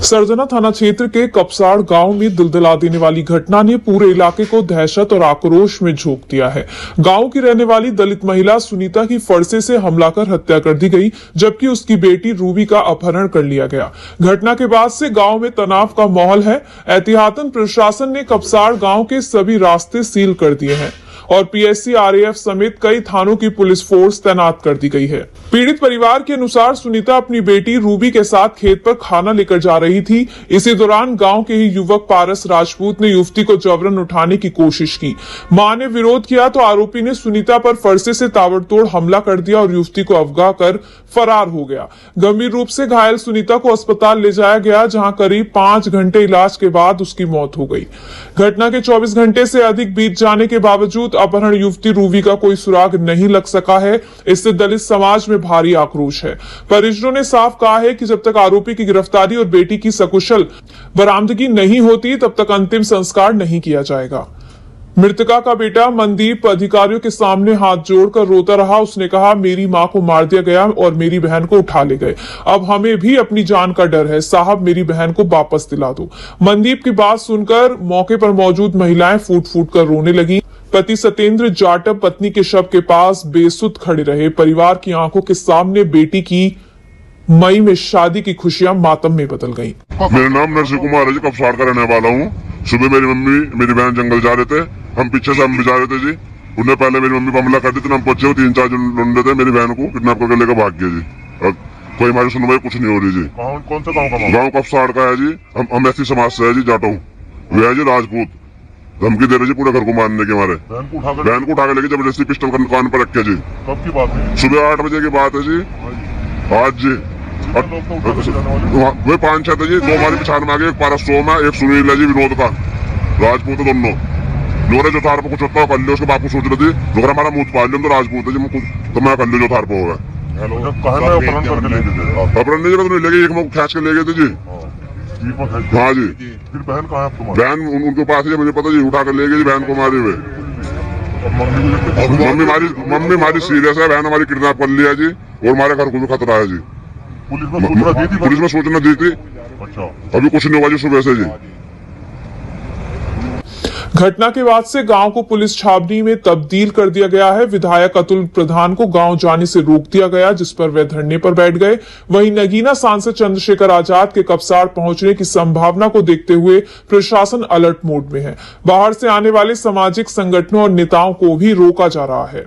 सरजना थाना क्षेत्र के कपसाड़ गांव में दिलदिला देने वाली घटना ने पूरे इलाके को दहशत और आक्रोश में झोंक दिया है। गांव की रहने वाली दलित महिला सुनीता की फरसे से हमला कर हत्या कर दी गई, जबकि उसकी बेटी रूबी का अपहरण कर लिया गया। घटना के बाद से गांव में तनाव का माहौल है। एहतियातन प्रशासन ने कपसाड़ गांव के सभी रास्ते सील कर दिए हैं और पीएससी, आरएएफ समेत कई थानों की पुलिस फोर्स तैनात कर दी गई है। पीड़ित परिवार के अनुसार सुनीता अपनी बेटी रूबी के साथ खेत पर खाना लेकर जा रही थी। इसी दौरान गांव के ही युवक पारस राजपूत ने युवती को जबरन उठाने की कोशिश की। मां ने विरोध किया तो आरोपी ने सुनीता पर फरसे से ताबड़तोड़ हमला कर दिया और युवती को अगवा कर फरार हो गया। गंभीर रूप से घायल सुनीता को अस्पताल ले जाया गया, जहां करीब 5 घंटे इलाज के बाद उसकी मौत हो गई। घटना के 24 घंटे से अधिक बीत जाने के बावजूद अपहरण युवती रूबी का कोई सुराग नहीं लग सका है। इससे दलित समाज में भारी आक्रोश है। परिजनों ने साफ कहा है कि जब तक आरोपी की गिरफ्तारी और बेटी की सकुशल बरामदगी नहीं होती, तब तक अंतिम संस्कार नहीं किया जाएगा। मृतका का बेटा मनदीप अधिकारियों के सामने हाथ जोड़कर रोता रहा। उसने कहा, मेरी मां को मार दिया गया और मेरी बहन को उठा ले गए। अब हमें भी अपनी जान का डर है। साहब, मेरी बहन को वापस दिला दो। मनदीप की बात सुनकर मौके पर मौजूद महिलाएं फूट फूट कर रोने लगी। पति सत्येंद्र जाटव पत्नी के शव के पास बेसुध खड़े रहे। परिवार की आंखों के सामने बेटी की मई में शादी की खुशियां मातम में बदल गईं। मेरा नाम नरसिंह कुमार है जी, कपसाड़ का रहने वाला हूँ। सुबह मेरी मम्मी मेरी बहन जंगल जा रहे थे, हम पीछे से हम भी जा रहे थे जी। उन्हें पहले मेरी मम्मी पर हमला कर दी थी। हम पहुंचे 3-4 जन लुंडे थे, मेरी बहन को किडनैप करके लेकर भाग गए जी। अब कोई हमारी सुनवाई कुछ नहीं हो रही जी। कौन सा गाँव का? गाँव कपसाड़ का है जी। हम ऐसी समाज से है जी, जाटव वे है जी राजपूत। धमकी दे रहे जी पूरे घर को मारने के हमारे। बहन को उठा के लेके जबरदस्ती पिस्टल कान पर रखे जी। कब की बात है? सुबह 8 बजे की बात है जी। आज जी वे 5-6 थे जी। 2 हमारे पिछाड़ में आ गए, एक पारस सोम है, एक सुनील है जी, विनोद का राजपूत है दोनों। लोरे जो थार पे कुछ होता है कर ले, उसके बाप को सोच रहे थे लोग हमारा मुंह पाल ले, तो राजपूत है जी, तो मैं कर ले जो थार पे होगा। अपहरण नहीं तो ले गए, एक मुख खींच के ले गए थे जी। हाँ जी। फिर बहन कहाँ है तुम्हारी? बहन उनके पास है, मुझे पता जी, उठा कर ले गए जी बहन को मारे हुए। मम्मी हमारी सीरियस है, बहन हमारी किडनैप कर लिया जी और हमारे घर को भी खतरा है जी। पुलिस में सूचना दी थी। अच्छा, अभी कुछ नहीं हुआ जी सुबह से जी। घटना के बाद से गांव को पुलिस छावनी में तब्दील कर दिया गया है। विधायक अतुल प्रधान को गांव जाने से रोक दिया गया, जिस पर वे धरने पर बैठ गए। वहीं नगीना सांसद चंद्रशेखर आजाद के कपसाड़ पहुंचने की संभावना को देखते हुए प्रशासन अलर्ट मोड में है। बाहर से आने वाले सामाजिक संगठनों और नेताओं को भी रोका जा रहा है।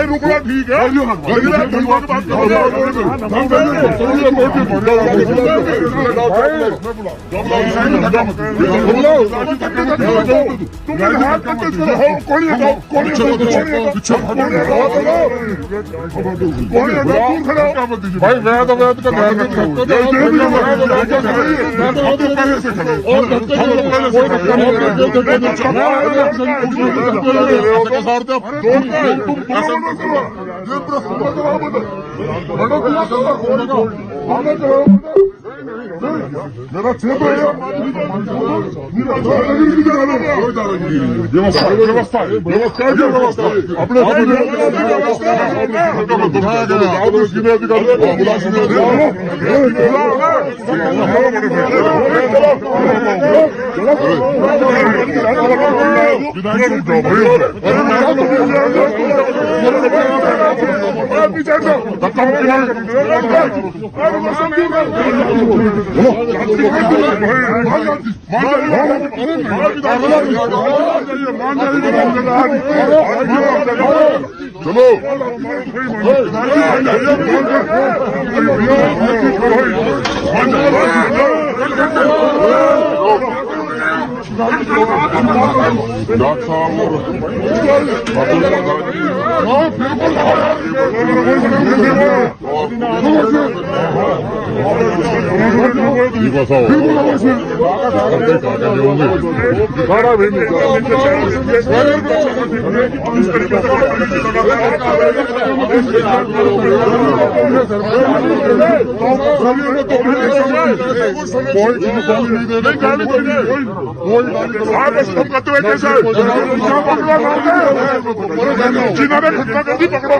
रुकना ठीक है। भाई मैं तो मेरा क्षेत्र है व्यवस्था व्यवस्था व्यवस्था व्यवस्था अपने चलो डॉक्टर जिन्होंने घटना कर दी पकड़ो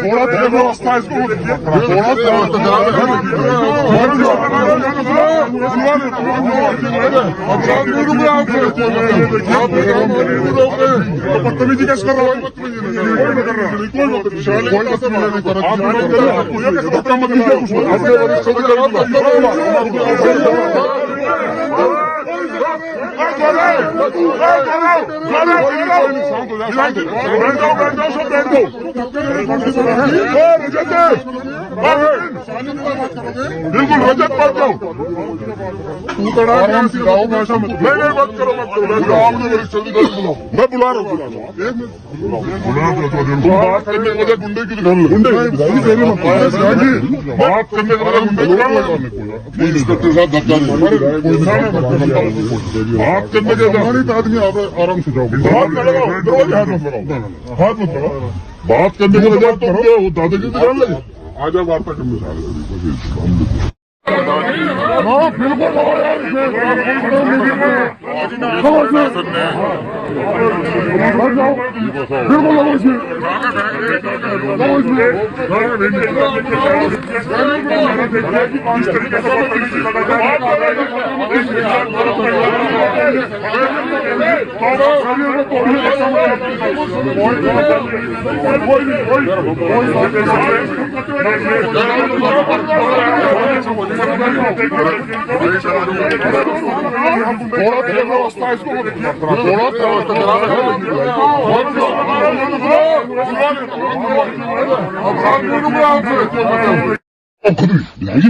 थोड़ा व्यवस्था इसको बदतमीजी कैसे कर रहा है बिल्कुल रजत मत जाओ नहीं मत करो मैं बुला रहा हूँ बात करने की वजह गुंडे की गुंडे बात करने की वजह गुंडे इंस्पेक्टर साहब धक्का बात करने के आदमी आराम से जाओ हाथ मत लगाओ हाथ मत लगाओ बात करने के वजह तो वो दादागिरी दिखाने लगे आ जाओ वार्ता करने जा रहे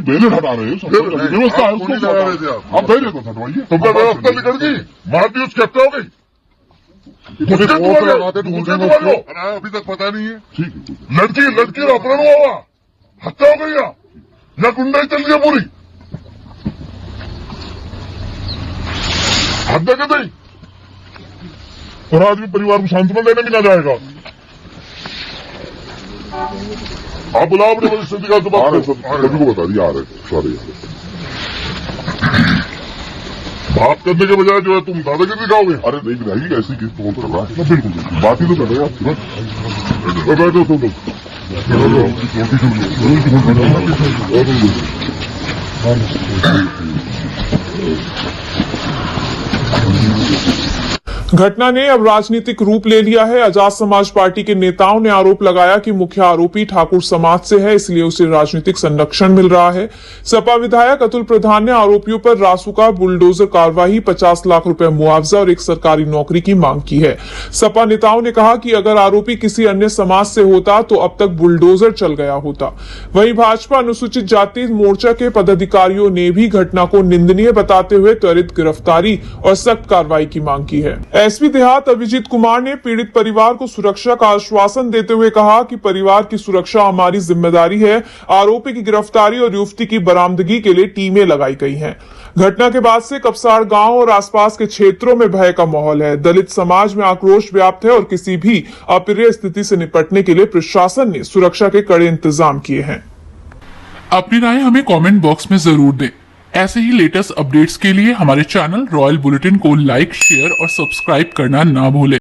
बैनर हटा रहे हैं व्यवस्था है उसको आप बैनर को हटवाइए तो क्या व्यवस्था बिगड़ गई भारतीय कहते हो गई अभी तक पता नहीं है ठीक है लड़की का अपहरण हुआ हत्या हो गई या गुंडाई चल गई पूरी हत्या कर दी और आदमी परिवार को सांत्वना देने भी ना जाएगा आप बुलाओ अपने वरिष्ठ अधिकारी से बात सभी को बता दिया आ रहे सॉरी बात करने के बजाय जो है तुम दादागिरी दिखाओगे अरे नहीं दिखाएगी ऐसी किस फोन कर रहा है बिल्कुल बात ही तो कर रहे हैं बैठो तुम घटना ने अब राजनीतिक रूप ले लिया है। आजाद समाज पार्टी के नेताओं ने आरोप लगाया कि मुख्य आरोपी ठाकुर समाज से है, इसलिए उसे राजनीतिक संरक्षण मिल रहा है। सपा विधायक अतुल प्रधान ने आरोपियों पर रासुका बुलडोजर कार्रवाई, 50 लाख रुपए मुआवजा और एक सरकारी नौकरी की मांग की है। सपा नेताओं ने कहा कि अगर आरोपी किसी अन्य समाज से होता तो अब तक बुलडोजर चल गया होता। वहीं भाजपा अनुसूचित जाति मोर्चा के पदाधिकारियों ने भी घटना को निंदनीय बताते हुए त्वरित गिरफ्तारी और सख्त कार्रवाई की मांग की है। एसपी देहात अभिजीत कुमार ने पीड़ित परिवार को सुरक्षा का आश्वासन देते हुए कहा कि परिवार की सुरक्षा हमारी जिम्मेदारी है। आरोपी की गिरफ्तारी और युवती की बरामदगी के लिए टीमें लगाई गई हैं। घटना के बाद से कपसाड़ गांव और आसपास के क्षेत्रों में भय का माहौल है। दलित समाज में आक्रोश व्याप्त है और किसी भी अप्रिय स्थिति से निपटने के लिए प्रशासन ने सुरक्षा के कड़े इंतजाम किए हैं। अपनी राय हमें कमेंट बॉक्स में जरूर दें। ऐसे ही लेटेस्ट अपडेट्स के लिए हमारे चैनल रॉयल बुलेटिन को लाइक, शेयर और सब्सक्राइब करना ना भूलें।